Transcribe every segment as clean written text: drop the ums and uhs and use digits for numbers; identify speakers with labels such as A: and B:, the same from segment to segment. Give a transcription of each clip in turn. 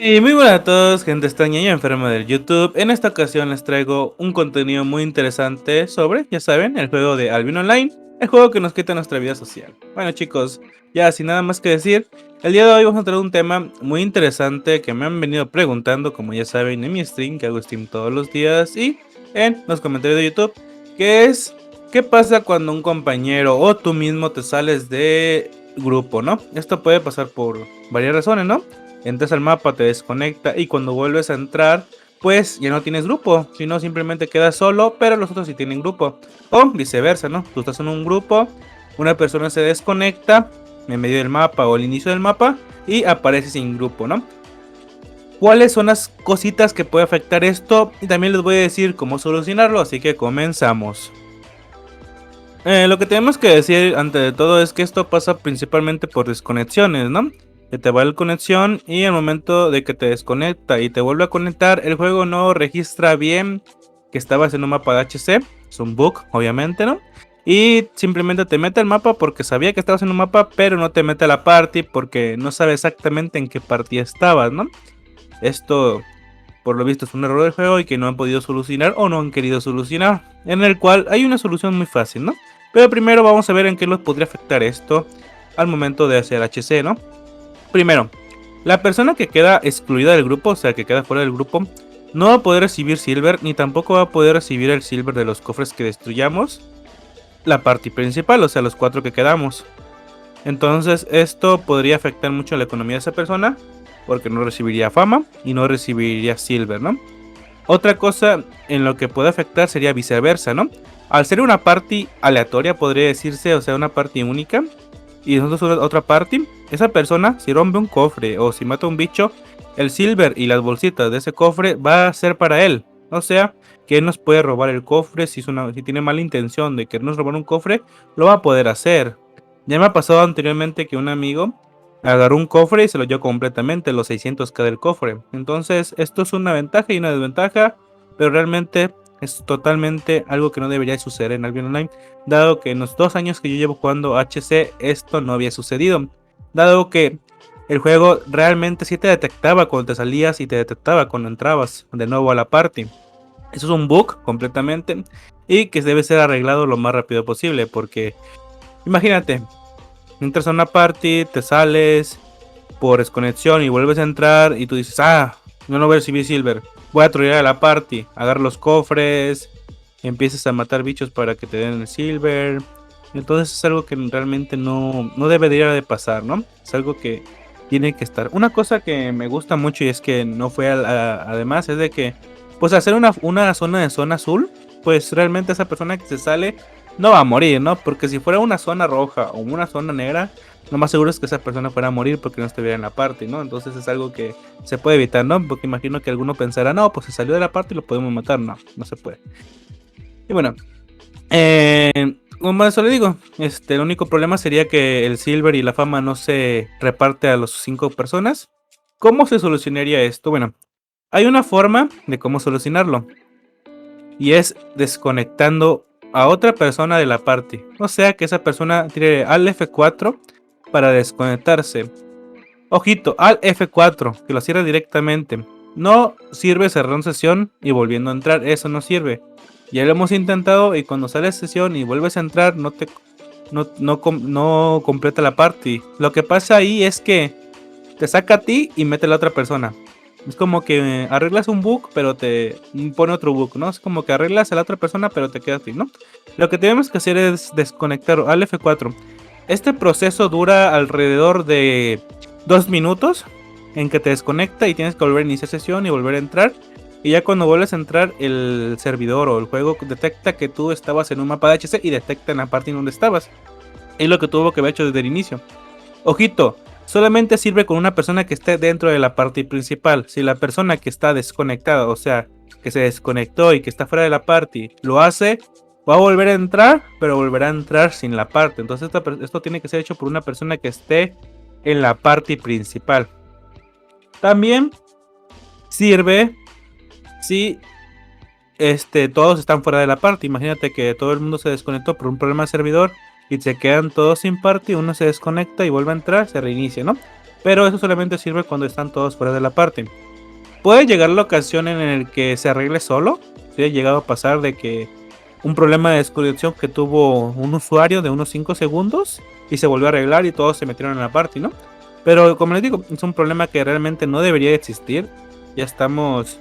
A: Y muy buenas a todos, gente extraña y enferma del YouTube. En esta ocasión les traigo un contenido muy interesante sobre, ya saben, el juego de Albion Online, el juego que nos quita nuestra vida social. Bueno chicos, ya sin nada más que decir, el día de hoy vamos a traer un tema muy interesante que me han venido preguntando, como ya saben, en mi stream, que hago stream todos los días, y en los comentarios de YouTube, que es, ¿qué pasa cuando un compañero o tú mismo te sales de grupo, no? Esto puede pasar por varias razones, ¿no? Entras al mapa, te desconecta y cuando vuelves a entrar, pues ya no tienes grupo, sino simplemente quedas solo, pero los otros sí tienen grupo. O viceversa, ¿no? Tú estás en un grupo, una persona se desconecta en medio del mapa o al inicio del mapa y aparece sin grupo, ¿no? ¿Cuáles son las cositas que puede afectar esto? Y también les voy a decir cómo solucionarlo, así que comenzamos. Lo que tenemos que decir ante de todo es que esto pasa principalmente por desconexiones, ¿no? Que te va la conexión y al momento de que te desconecta y te vuelve a conectar, el juego no registra bien que estabas en un mapa de HC. Es un bug, obviamente, ¿no? Y simplemente te mete al mapa porque sabía que estabas en un mapa, pero no te mete a la party porque no sabe exactamente en qué partida estabas, ¿no? Esto, por lo visto, es un error del juego y que no han podido solucionar o no han querido solucionar. En el cual hay una solución muy fácil, ¿no? Pero primero vamos a ver en qué nos podría afectar esto al momento de hacer HC, ¿no? Primero, la persona que queda excluida del grupo, o sea, que queda fuera del grupo, no va a poder recibir silver, ni tampoco va a poder recibir el silver de los cofres que destruyamos la party principal, o sea, los 4 que quedamos. Entonces, esto podría afectar mucho la economía de esa persona, porque no recibiría fama y no recibiría silver, ¿no? Otra cosa en lo que puede afectar sería viceversa, ¿no? Al ser una party aleatoria, podría decirse, o sea, una party única, y nosotros otra party, esa persona, si rompe un cofre o si mata un bicho, el silver y las bolsitas de ese cofre va a ser para él. O sea, que él nos puede robar el cofre, si tiene mala intención de querernos robar un cofre, lo va a poder hacer. Ya me ha pasado anteriormente que un amigo agarró un cofre y se lo dio completamente, los 600k del cofre. Entonces, esto es una ventaja y una desventaja, pero realmente es totalmente algo que no debería suceder en Albion Online, dado que en los 2 años que yo llevo jugando HC esto no había sucedido, dado que el juego realmente sí te detectaba cuando te salías y te detectaba cuando entrabas de nuevo a la party. Eso es un bug completamente y que debe ser arreglado lo más rápido posible, porque imagínate, entras a una party, te sales por desconexión y vuelves a entrar y tú dices, yo no voy a recibir silver, voy a trollear a la party, agarrar los cofres, empiezas a matar bichos para que te den el silver. Entonces es algo que realmente no debería de pasar, ¿no? Es algo que tiene que estar. Una cosa que me gusta mucho y es que no fue además es de que, pues hacer una zona de zona azul, pues realmente esa persona que se sale no va a morir, ¿no? Porque si fuera una zona roja o una zona negra, lo más seguro es que esa persona fuera a morir porque no estuviera en la party, ¿no? Entonces es algo que se puede evitar, ¿no? Porque imagino que alguno pensará, no, pues se salió de la party y lo podemos matar. No, no se puede. Y bueno, como eso le digo, el único problema sería que el silver y la fama no se reparte a los 5 personas. ¿Cómo se solucionaría esto? Bueno, hay una forma de cómo solucionarlo. Y es desconectando a otra persona de la party. O sea que esa persona tire al F4 para desconectarse. Ojito, al F4, que lo cierre directamente. No sirve cerrar una sesión y volviendo a entrar, eso no sirve. Ya lo hemos intentado y cuando sales sesión y vuelves a entrar no completa la party. Lo que pasa ahí es que te saca a ti y mete a la otra persona. Es como que arreglas un bug, pero te pone otro bug, ¿no? Es como que arreglas a la otra persona, pero te queda a ti, ¿no? Lo que tenemos que hacer es desconectar al F4. Este proceso dura alrededor de 2 minutos en que te desconecta y tienes que volver a iniciar sesión y volver a entrar. Y ya cuando vuelves a entrar, el servidor o el juego detecta que tú estabas en un mapa de HC y detecta en la parte en donde estabas. Es lo que tuvo que haber hecho desde el inicio. Ojito, solamente sirve con una persona que esté dentro de la party principal. Si la persona que está desconectada, o sea, que se desconectó y que está fuera de la party, lo hace, va a volver a entrar, pero volverá a entrar sin la party. Entonces esto tiene que ser hecho por una persona que esté en la party principal. También sirve si todos están fuera de la party. Imagínate que todo el mundo se desconectó por un problema de servidor y se quedan todos sin party, uno se desconecta y vuelve a entrar, se reinicia, ¿no? pero eso solamente sirve cuando están todos fuera de la party. Puede llegar la ocasión en el que se arregle solo. Si ha llegado a pasar de que un problema de desconexión que tuvo un usuario de unos 5 segundos y se volvió a arreglar y todos se metieron en la party, ¿no? Pero como les digo, es un problema que realmente no debería existir. Ya estamos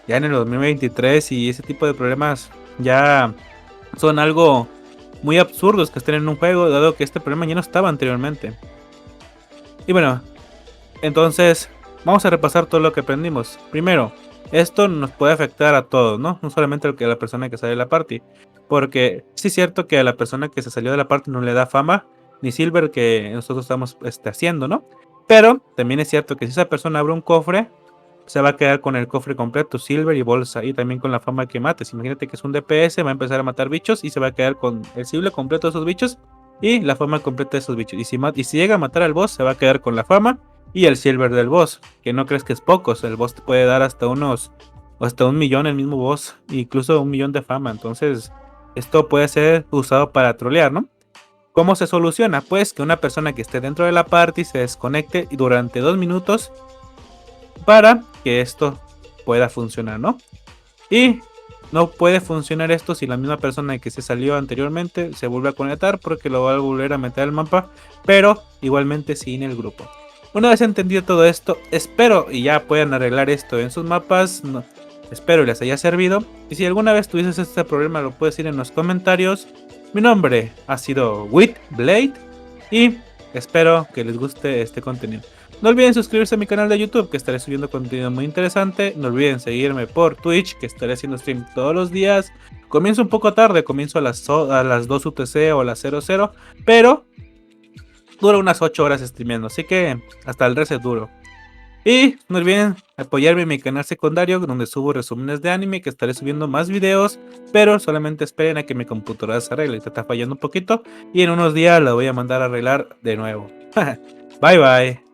A: ya en el 2023 y ese tipo de problemas ya son algo muy absurdos que estén en un juego, dado que este problema ya no estaba anteriormente. Y bueno, entonces vamos a repasar todo lo que aprendimos. Primero, esto nos puede afectar a todos, ¿no? No solamente a la persona que sale de la party. Porque sí es cierto que a la persona que se salió de la party no le da fama ni silver que nosotros estamos haciendo, ¿no? Pero también es cierto que si esa persona abre un cofre, se va a quedar con el cofre completo, silver y bolsa, y también con la fama que mates. Imagínate que es un DPS, va a empezar a matar bichos y se va a quedar con el silver completo de esos bichos y la fama completa de esos bichos. Y si llega a matar al boss, se va a quedar con la fama y el silver del boss, que no crees que es pocos, el boss te puede dar hasta hasta 1 millón el mismo boss, incluso 1 millón de fama. Entonces, esto puede ser usado para trolear, ¿no? ¿Cómo se soluciona? Pues que una persona que esté dentro de la party se desconecte durante 2 minutos para que esto pueda funcionar, ¿no? Y no puede funcionar esto si la misma persona que se salió anteriormente se vuelve a conectar, porque lo va a volver a meter al mapa, pero igualmente sin el grupo. Una vez entendido todo esto, espero y ya puedan arreglar esto en sus mapas. Espero les haya servido. Y si alguna vez tuvieses este problema, lo puedes decir en los comentarios. Mi nombre ha sido Witblade y espero que les guste este contenido. No olviden suscribirse a mi canal de YouTube, que estaré subiendo contenido muy interesante. No olviden seguirme por Twitch, que estaré haciendo stream todos los días. Comienzo un poco tarde, comienzo a las 2 UTC o a las 00, pero dura unas 8 horas streameando, así que hasta el reset duro. Y no olviden apoyarme en mi canal secundario, donde subo resúmenes de anime, que estaré subiendo más videos, pero solamente esperen a que mi computadora se arregle, está fallando un poquito, y en unos días la voy a mandar a arreglar de nuevo. Bye bye.